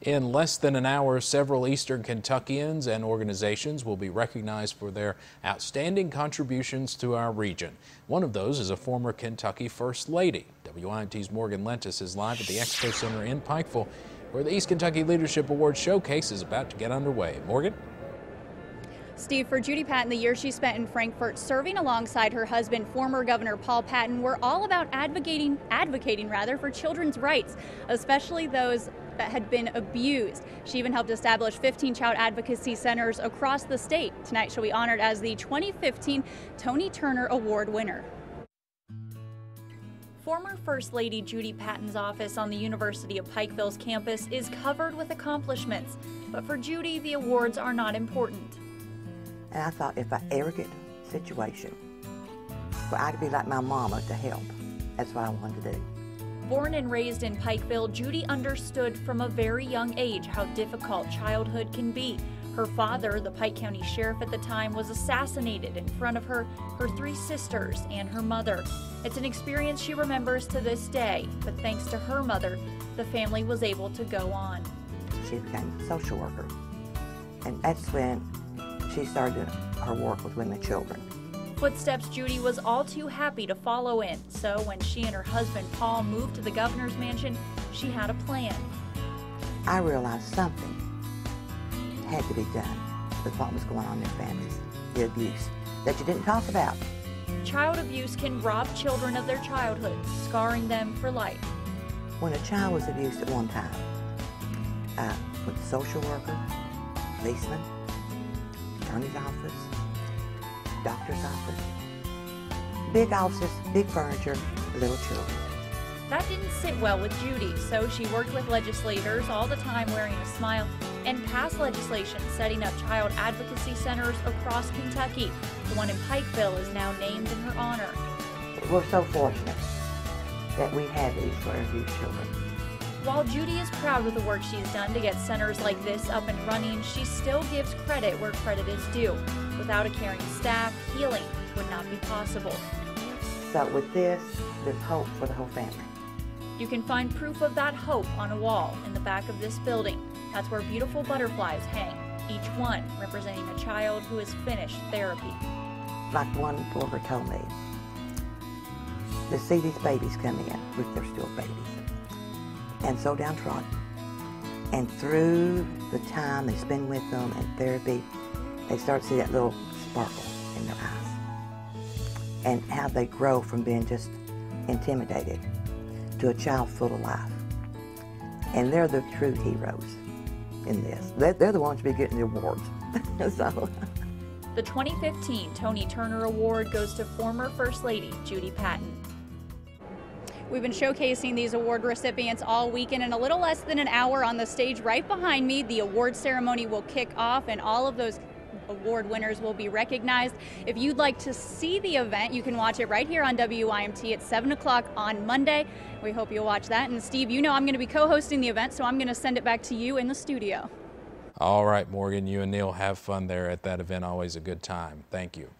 In less than an hour, several Eastern Kentuckians and organizations will be recognized for their outstanding contributions to our region. One of those is a former Kentucky First Lady. WIMT's Morgan Lentis is live at the Expo Center in Pikeville, where the East Kentucky Leadership Award Showcase is about to get underway. Morgan? Steve, for Judi Patton, the year she spent in Frankfort serving alongside her husband, former Governor Paul Patton, were all about advocating for children's rights, especially those that had been abused. She even helped establish 15 child advocacy centers across the state. Tonight she'll be honored as the 2015 Tony Turner Award winner. Former First Lady Judi Patton's office on the University of Pikeville's campus is covered with accomplishments. But for Judi, the awards are not important. And I thought if I ever get a situation where I could be like my mama to help, that's what I wanted to do. Born and raised in Pikeville, Judi understood from a very young age how difficult childhood can be. Her father, the Pike County Sheriff at the time, was assassinated in front of her, her 3 sisters, and her mother. It's an experience she remembers to this day, but thanks to her mother, the family was able to go on. She became a social worker, and that's when she started her work with women and children. Footsteps Judi was all too happy to follow in, so when she and her husband Paul moved to the governor's mansion, she had a plan. I realized something had to be done with what was going on in their families, the abuse that you didn't talk about. Child abuse can rob children of their childhood, scarring them for life. When a child was abused at one time, with a social worker, policeman, attorney's office, doctor's office, big offices, big furniture, little children. That didn't sit well with Judi, so she worked with legislators, all the time wearing a smile, and passed legislation setting up child advocacy centers across Kentucky. The one in Pikeville is now named in her honor. We're so fortunate that we have these for abused children. While Judi is proud of the work she's done to get centers like this up and running, she still gives credit where credit is due. Without a caring staff, healing would not be possible. So with this, there's hope for the whole family. You can find proof of that hope on a wall in the back of this building. That's where beautiful butterflies hang, each one representing a child who has finished therapy. Like one worker told me, to see these babies come in, if they're still babies, and so downtrodden, and through the time they spend with them and therapy, they start to see that little sparkle in their eyes, and how they grow from being just intimidated to a child full of life. And they're the true heroes in this. They're the ones to be getting the awards. So. The 2015 Tony Turner Award goes to former First Lady Judi Patton. We've been showcasing these award recipients all weekend. In a little less than an hour on the stage right behind me, the award ceremony will kick off and all of those award winners will be recognized. If you'd like to see the event, you can watch it right here on WIMT at 7 o'clock on Monday. We hope you'll watch that. And Steve, you know I'm going to be co-hosting the event, so I'm going to send it back to you in the studio. All right, Morgan, you and Neil have fun there at that event. Always a good time. Thank you.